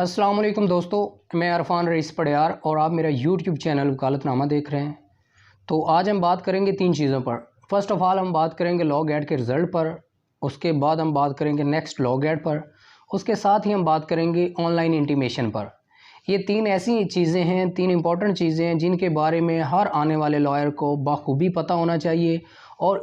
अस्सलाम वालेकुम दोस्तों, मैं अरफान रईस पड़ियार और आप मेरा यूट्यूब चैनल वकालतनामा देख रहे हैं। तो आज हम बात करेंगे तीन चीज़ों पर। फ़र्स्ट ऑफ़ ऑल हम बात करेंगे लॉग ऐड के रिज़ल्ट पर, उसके बाद हम बात करेंगे नेक्स्ट लॉग ऐड पर, उसके साथ ही हम बात करेंगे ऑनलाइन इंटीमेशन पर। ये तीन ऐसी चीज़ें हैं, तीन इंपॉर्टेंट चीज़ें हैं जिनके बारे में हर आने वाले लॉयर को बाखूबी पता होना चाहिए और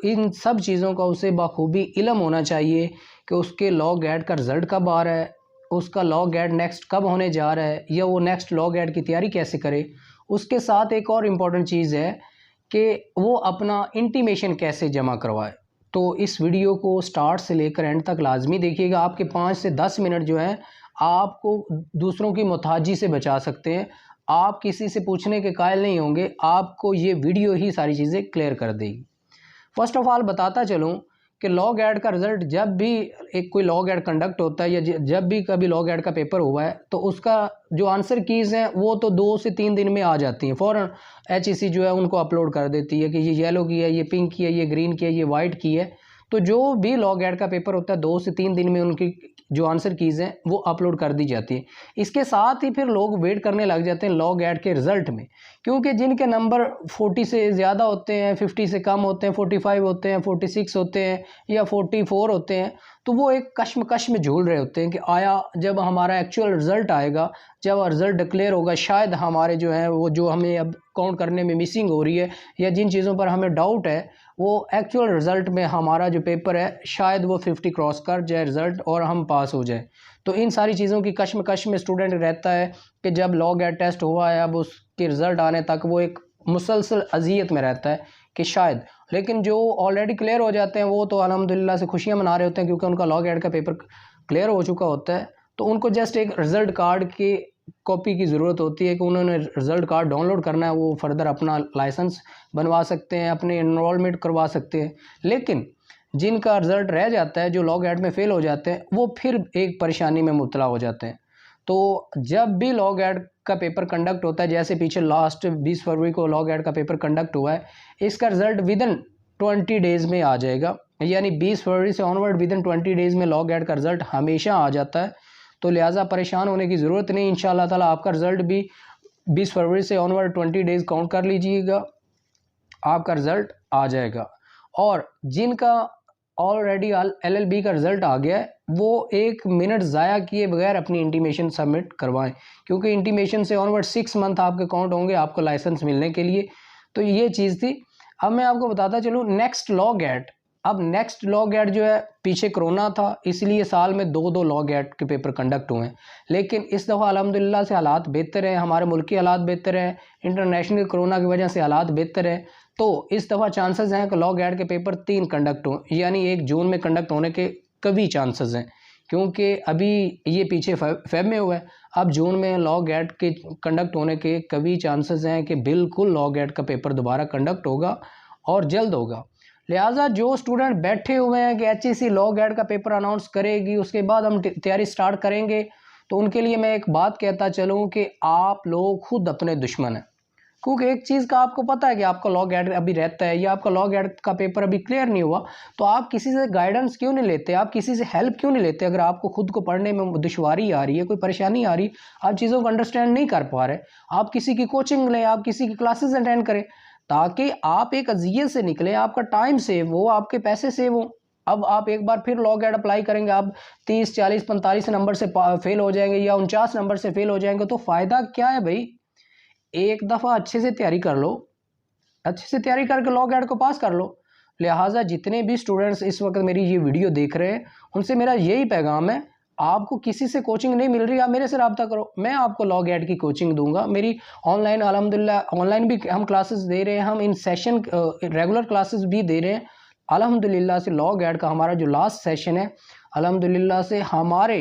इन सब चीज़ों का उसे बाखूबी इल्म होना चाहिए कि उसके लॉग ऐड का रिज़ल्ट कब आ रहा है, उसका लॉग ऐड नेक्स्ट कब होने जा रहा है, या वो नेक्स्ट लॉग ऐड की तैयारी कैसे करे। उसके साथ एक और इम्पॉर्टेंट चीज़ है कि वो अपना इंटीमेशन कैसे जमा करवाए। तो इस वीडियो को स्टार्ट से लेकर एंड तक लाजमी देखिएगा। आपके 5 से 10 मिनट जो है आपको दूसरों की मुताजी से बचा सकते हैं। आप किसी से पूछने के कायल नहीं होंगे, आपको ये वीडियो ही सारी चीज़ें क्लियर कर देगी। फ़र्स्ट ऑफ़ ऑल बताता चलूँ कि लॉग ऐड का रिज़ल्ट जब भी एक कोई लॉग ऐड कंडक्ट होता है या जब भी कभी लॉग ऐड का पेपर हुआ है तो उसका जो आंसर कीज़ हैं वो तो 2 से 3 दिन में आ जाती हैं। फ़ौरन HEC जो है उनको अपलोड कर देती है कि ये येलो की है, ये पिंक की है, ये ग्रीन की है, ये वाइट की है। तो जो भी लॉग ऐड का पेपर होता है 2 से 3 दिन में उनकी जो आंसर कीज़ हैं वो अपलोड कर दी जाती है। इसके साथ ही फिर लोग वेट करने लग जाते हैं लॉग ऐड के रिज़ल्ट में, क्योंकि जिनके नंबर 40 से ज़्यादा होते हैं, 50 से कम होते हैं, 45 होते हैं, 46 होते हैं या 44 होते हैं, तो वो एक कश्मकश में झूल रहे होते हैं कि आया जब हमारा एक्चुअल रिज़ल्ट आएगा, जब रिज़ल्ट डिक्लेयर होगा, शायद हमारे जो है वो जो हमें अब काउंट करने में मिसिंग हो रही है या जिन चीज़ों पर हमें डाउट है वो एक्चुअल रिज़ल्ट में हमारा जो पेपर है शायद वो 50 क्रॉस कर जाए रिज़ल्ट और हम पास हो जाए। तो इन सारी चीज़ों की कश्मकश में स्टूडेंट रहता है कि जब लॉग ऐड टेस्ट हुआ है अब उसके रिज़ल्ट आने तक वो एक मुसलसल अज़ियत में रहता है कि शायद। लेकिन जो ऑलरेडी क्लियर हो जाते हैं वो तो अल्हम्दुलिल्लाह से खुशियाँ मना रहे होते हैं क्योंकि उनका लॉग ऐड का पेपर क्लियर हो चुका होता है। तो उनको जस्ट एक रिज़ल्ट कार्ड की कॉपी की ज़रूरत होती है कि उन्होंने रिज़ल्ट कार्ड डाउनलोड करना है, वो फर्दर अपना लाइसेंस बनवा सकते हैं, अपने एनरोलमेंट करवा सकते हैं। लेकिन जिनका रिज़ल्ट रह जाता है, जो लॉग ऐड में फ़ेल हो जाते हैं, वो फिर एक परेशानी में मुब्तला हो जाते हैं। तो जब भी लॉग ऐड का पेपर कंडक्ट होता है, जैसे पीछे लास्ट 20 फरवरी को लॉग ऐड का पेपर कंडक्ट हुआ है, इसका रिज़ल्ट विदिन 20 डेज़ में आ जाएगा। यानी 20 फरवरी से ऑनवर्ड विदिन 20 डेज़ में लॉग ऐड का रिज़ल्ट हमेशा आ जाता है। तो लिहाजा परेशान होने की ज़रूरत नहीं। इंशाअल्लाह ताला आपका रिज़ल्ट भी 20 फरवरी से ऑनवर्ड 20 डेज़ काउंट कर लीजिएगा, आपका रिज़ल्ट आ जाएगा। और जिनका ऑलरेडी LLB का रिज़ल्ट आ गया है वो 1 मिनट ज़ाया किए बगैर अपनी इंटीमेशन सबमिट करवाएं, क्योंकि इंटीमेशन से ऑनवर्ड 6 मंथ आपके काउंट होंगे आपको लाइसेंस मिलने के लिए। तो ये चीज़ थी। अब मैं आपको बताता चलूँ नेक्स्ट लॉग ऐड। अब नेक्स्ट लॉग ऐड जो है, पीछे कोरोना था इसलिए साल में 2-2 लॉग ऐड के पेपर कंडक्ट हुए हैं, लेकिन इस दफ़ा अल्हम्दुलिल्लाह से हालात बेहतर हैं, हमारे मुल्क के हालात बेहतर हैं, इंटरनेशनल कोरोना की वजह से हालात बेहतर हैं। तो इस दफ़ा चांसेस हैं कि लॉग ऐड के पेपर 3 कंडक्ट हों, यानी 1 जून में कंडक्ट होने के कभी चांसेस हैं, क्योंकि अभी ये पीछे फेब में हुआ है। अब जून में लॉग ऐड के कंडक्ट होने के कभी चांसेस हैं कि बिल्कुल लॉग ऐड का पेपर दोबारा कंडक्ट होगा और जल्द होगा। लिहाजा जो स्टूडेंट बैठे हुए हैं कि HEC लॉग ऐड का पेपर अनाउंस करेगी उसके बाद हम तैयारी स्टार्ट करेंगे, तो उनके लिए मैं एक बात कहता चलूँ कि आप लोग खुद अपने दुश्मन हैं। क्योंकि एक चीज़ का आपको पता है कि आपका लॉग ऐड अभी रहता है या आपका लॉग ऐड का पेपर अभी क्लियर नहीं हुआ, तो आप किसी से गाइडेंस क्यों नहीं लेते, आप किसी से हेल्प क्यों नहीं लेते। अगर आपको खुद को पढ़ने में दुश्वारी आ रही है, कोई परेशानी आ रही, आप चीज़ों को अंडरस्टैंड नहीं कर पा रहे, आप किसी की कोचिंग लें, आप किसी की क्लासेस अटेंड करें, ताकि आप एक अज़ियत से निकलें, आपका टाइम सेव हो, आपके पैसे सेव हो। अब आप एक बार फिर लॉग ऐड अप्लाई करेंगे, आप 30, 40, 45 नंबर से फेल हो जाएंगे या 49 नंबर से फेल हो जाएंगे, तो फ़ायदा क्या है भाई। एक दफ़ा अच्छे से तैयारी कर लो, अच्छे से तैयारी करके लॉग ऐड को पास कर लो। लिहाजा जितने भी स्टूडेंट्स इस वक्त मेरी ये वीडियो देख रहे हैं उनसे मेरा यही पैगाम है, आपको किसी से कोचिंग नहीं मिल रही, आप मेरे से रब्ता करो, मैं आपको लॉग ऐड की कोचिंग दूंगा। मेरी ऑनलाइन अल्हम्दुलिल्लाह ऑनलाइन भी हम क्लासेस दे रहे हैं, हम इन सेशन रेगुलर क्लासेस भी दे रहे हैं। अल्हम्दुलिल्लाह से लॉग ऐड का हमारा जो लास्ट सेशन है, अल्हम्दुलिल्लाह से हमारे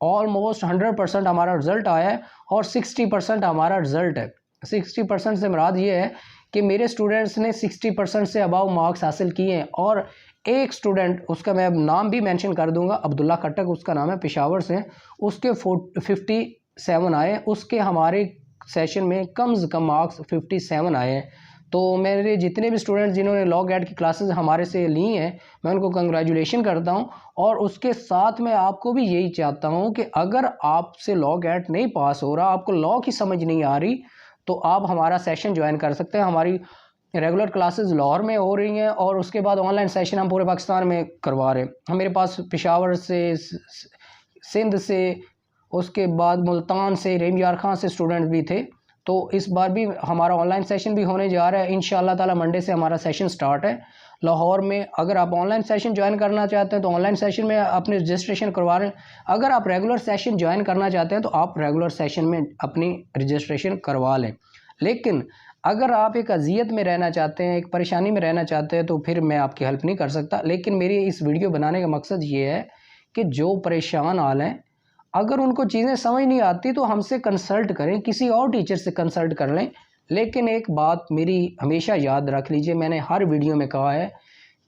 ऑलमोस्ट 100% हमारा रिज़ल्ट आया है और 60% हमारा रिज़ल्ट है। 60% से मुराद ये है कि मेरे स्टूडेंट्स ने 60% से अबाव मार्क्स हासिल किए हैं। और एक स्टूडेंट, उसका मैं अब नाम भी मेंशन कर दूंगा, अब्दुल्ला खट्टक उसका नाम है, पेशावर से, उसके 57 आए, उसके हमारे सेशन में कम से कम मार्क्स 57 आए हैं। तो मेरे जितने भी स्टूडेंट्स जिन्होंने लॉ गैट की क्लासेस हमारे से ली हैं, मैं उनको कंग्रेचुलेशन करता हूं। और उसके साथ मैं आपको भी यही चाहता हूं कि अगर आपसे लॉ गैट नहीं पास हो रहा, आपको लॉ की समझ नहीं आ रही, तो आप हमारा सेशन ज्वाइन कर सकते हैं। हमारी रेगुलर क्लासेस लाहौर में हो रही हैं और उसके बाद ऑनलाइन सेशन हम पूरे पाकिस्तान में करवा रहे हैं। मेरे पास पेशावर से, सिंध से, उसके बाद मुल्तान से, रेमयार खां से स्टूडेंट भी थे। तो इस बार भी हमारा ऑनलाइन सेशन भी होने जा रहा है इंशाअल्लाह ताला। मंडे से हमारा सेशन स्टार्ट है लाहौर में। अगर आप ऑनलाइन सेशन ज्वाइन करना चाहते हैं तो ऑनलाइन सेशन में अपनी रजिस्ट्रेशन करवा रहे हैं। अगर आप रेगुलर सेशन ज्वाइन करना चाहते हैं तो आप रेगुलर सेशन में अपनी रजिस्ट्रेशन करवा लें। लेकिन अगर आप एक अजियत में रहना चाहते हैं, एक परेशानी में रहना चाहते हैं, तो फिर मैं आपकी हेल्प नहीं कर सकता। लेकिन मेरी इस वीडियो बनाने का मकसद ये है कि जो परेशान हाल हैं, अगर उनको चीज़ें समझ नहीं आती तो हमसे कंसल्ट करें, किसी और टीचर से कंसल्ट कर लें। लेकिन एक बात मेरी हमेशा याद रख लीजिए, मैंने हर वीडियो में कहा है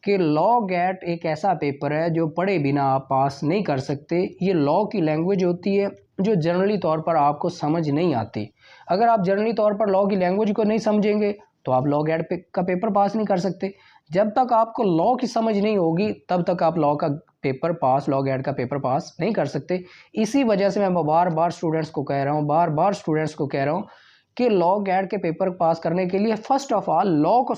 कि लॉ गैट एक ऐसा पेपर है जो पढ़े बिना आप पास नहीं कर सकते। ये लॉ की लैंग्वेज होती है जो जनरली तौर पर आपको समझ नहीं आती। अगर आप जनरली तौर पर लॉ की लैंग्वेज को नहीं समझेंगे तो आप लॉ गैट का पेपर पास नहीं कर सकते। जब तक आपको लॉ की समझ नहीं होगी तब तक आप लॉ का पेपर पास, लॉ गैट का पेपर पास नहीं कर सकते। इसी वजह से मैं बार बार स्टूडेंट्स को कह रहा हूँ कि लॉ गैट के पेपर पास करने के लिए फ़र्स्ट ऑफ ऑल लॉ को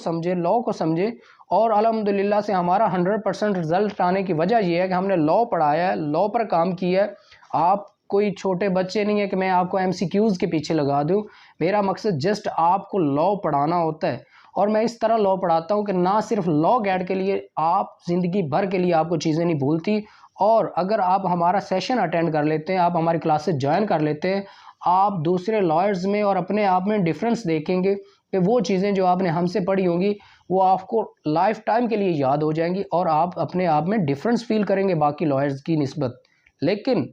समझे। और अल्हम्दुलिल्लाह से हमारा 100% रिजल्ट आने की वजह यह है कि हमने लॉ पढ़ाया है, लॉ पर काम किया है। आप कोई छोटे बच्चे नहीं है कि मैं आपको MCQs के पीछे लगा दूं। मेरा मकसद जस्ट आपको लॉ पढ़ाना होता है। और मैं इस तरह लॉ पढ़ाता हूं कि ना सिर्फ लॉ गैट के लिए, आप ज़िंदगी भर के लिए आपको चीज़ें नहीं भूलती। और अगर आप हमारा सेशन अटेंड कर लेते हैं, आप हमारी क्लासेस ज्वाइन कर लेते हैं, आप दूसरे लॉयर्स में और अपने आप में डिफरेंस देखेंगे कि वो चीज़ें जो आपने हमसे पढ़ी होंगी वो आपको लाइफ टाइम के लिए याद हो जाएंगी और आप अपने आप में डिफरेंस फील करेंगे बाकी लॉयर्स की निस्बत। लेकिन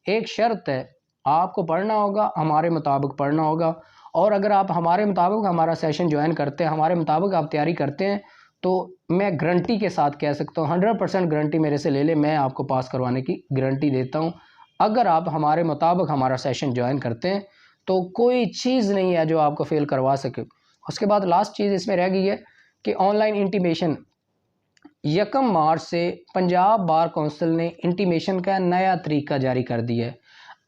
एक शर्त है, आपको पढ़ना होगा, हमारे मुताबिक पढ़ना होगा। और अगर आप हमारे मुताबिक हमारा सेशन ज्वाइन करते हैं, हमारे मुताबिक आप तैयारी करते हैं, तो मैं गारंटी के साथ कह सकता हूँ, 100% गारंटी मेरे से ले ले, मैं आपको पास करवाने की गारंटी देता हूँ। अगर आप हमारे मुताबिक हमारा सेशन ज्वाइन करते हैं तो कोई चीज़ नहीं है जो आपको फेल करवा सके। उसके बाद लास्ट चीज़ इसमें रह गई है कि ऑनलाइन इंटीमेशन 1 मार्च से पंजाब बार काउंसिल ने इंटीमेशन का नया तरीका जारी कर दिया है।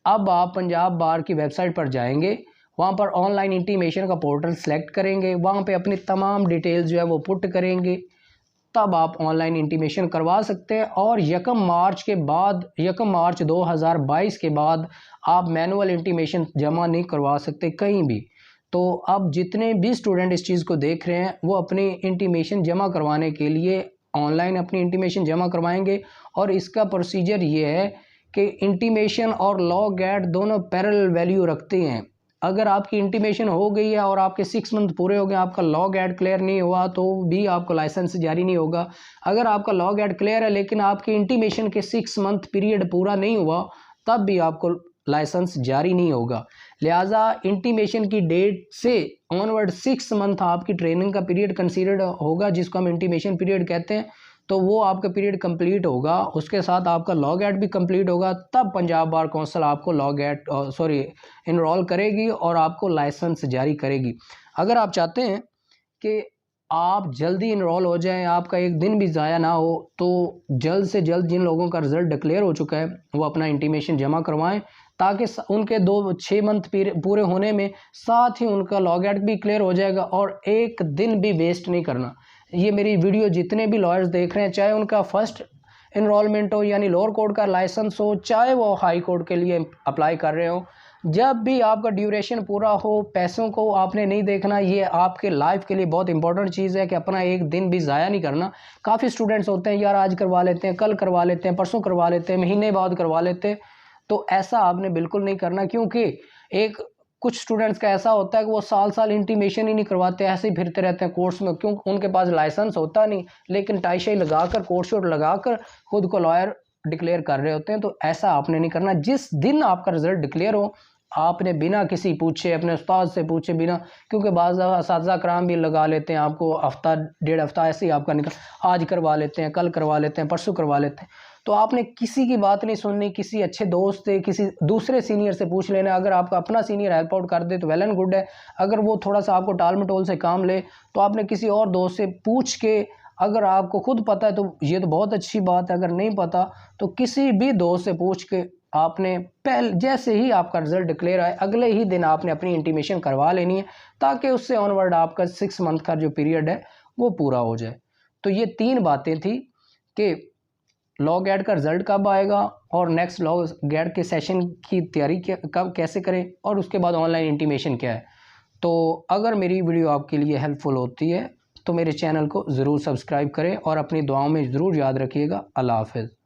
अब आप पंजाब बार की वेबसाइट पर जाएंगे, वहाँ पर ऑनलाइन इंटीमेशन का पोर्टल सेलेक्ट करेंगे, वहाँ पे अपनी तमाम डिटेल्स जो है वो पुट करेंगे, तब आप ऑनलाइन इंटीमेशन करवा सकते हैं। और 1 मार्च 2022 के बाद आप मैनुअल इंटीमेशन जमा नहीं करवा सकते कहीं भी। तो अब जितने भी स्टूडेंट इस चीज़ को देख रहे हैं वो अपनी इंटीमेशन जमा करवाने के लिए ऑनलाइन अपनी इंटीमेशन जमा करवाएंगे। और इसका प्रोसीजर ये है कि इंटीमेशन और लॉ गैट दोनों पैरेलल वैल्यू रखते हैं। अगर आपकी इंटीमेशन हो गई है और आपके 6 मंथ पूरे हो गए, आपका लॉ गैट क्लियर नहीं हुआ तो भी आपको लाइसेंस जारी नहीं होगा। अगर आपका लॉ गैट क्लियर है लेकिन आपकी इंटीमेशन के 6 मंथ पीरियड पूरा नहीं हुआ तब भी आपको लाइसेंस जारी नहीं होगा। लिहाजा इंटीमेशन की डेट से ऑनवर्ड 6 मंथ आपकी ट्रेनिंग का पीरियड कंसीडर्ड होगा, जिसको हम इंटीमेशन पीरियड कहते हैं। तो वो आपका पीरियड कंप्लीट होगा, उसके साथ आपका लॉ गैट भी कंप्लीट होगा, तब पंजाब बार काउंसिल आपको इनरोल करेगी और आपको लाइसेंस जारी करेगी। अगर आप चाहते हैं कि आप जल्दी इनरोल हो जाएं, आपका एक दिन भी ज़ाया ना हो, तो जल्द से जल्द जिन लोगों का रिज़ल्ट डिक्लेयर हो चुका है वो अपना इंटीमेशन जमा करवाएं, ताकि उनके 6 मंथ पूरे होने में साथ ही उनका लॉ गैट भी क्लियर हो जाएगा और एक दिन भी वेस्ट नहीं करना। ये मेरी वीडियो जितने भी लॉयर्स देख रहे हैं, चाहे उनका फर्स्ट इनरोलमेंट हो यानी लोअर कोर्ट का लाइसेंस हो, चाहे वो हाई कोर्ट के लिए अप्लाई कर रहे हो, जब भी आपका ड्यूरेशन पूरा हो, पैसों को आपने नहीं देखना। ये आपके लाइफ के लिए बहुत इंपॉर्टेंट चीज़ है कि अपना एक दिन भी ज़ाया नहीं करना। काफ़ी स्टूडेंट्स होते हैं, यार आज करवा लेते हैं, कल करवा लेते हैं, परसों करवा लेते हैं, महीने बाद करवा लेते हैं। तो ऐसा आपने बिल्कुल नहीं करना, क्योंकि कुछ स्टूडेंट्स का ऐसा होता है कि वो साल इंटीमेशन ही नहीं करवाते, ऐसे ही फिरते रहते हैं कोर्ट्स में, क्यों उनके पास लाइसेंस होता नहीं, लेकिन टाई शाई लगाकर, कोर्ट शोट लगाकर खुद को लॉयर डिक्लेयर कर रहे होते हैं। तो ऐसा आपने नहीं करना। जिस दिन आपका रिजल्ट डिक्लेयर हो, आपने बिना किसी पूछे, अपने उस्ताद से पूछे बिना, क्योंकि बाज़ असातिज़ा कराम भी लगा लेते हैं आपको, हफ्ता 1.5 हफ्ता ऐसे ही आपका निकल, आज करवा लेते हैं, कल करवा लेते हैं, परसों करवा लेते हैं। तो आपने किसी की बात नहीं सुननी, किसी अच्छे दोस्त से, किसी दूसरे सीनियर से पूछ लेना। अगर आपका अपना सीनियर हेल्प आउट कर दे तो वेल एंड गुड है, अगर वो थोड़ा सा आपको टाल मटोल से काम ले तो आपने किसी और दोस्त से पूछ के, अगर आपको खुद पता है तो ये तो बहुत अच्छी बात है, अगर नहीं पता तो किसी भी दोस्त से पूछ के आपने जैसे ही आपका रिजल्ट डिक्लेयर आए अगले ही दिन आपने अपनी इंटीमेशन करवा लेनी है, ताकि उससे ऑनवर्ड आपका 6 मंथ का जो पीरियड है वो पूरा हो जाए। तो ये 3 बातें थी कि लॉग एड का रिजल्ट कब आएगा और नेक्स्ट लॉग एड के सेशन की तैयारी कब कैसे करें, और उसके बाद ऑनलाइन इंटीमेशन क्या है। तो अगर मेरी वीडियो आपके लिए हेल्पफुल होती है तो मेरे चैनल को ज़रूर सब्सक्राइब करें और अपनी दुआओं में ज़रूर याद रखिएगा। अल्लाह हाफ़िज़।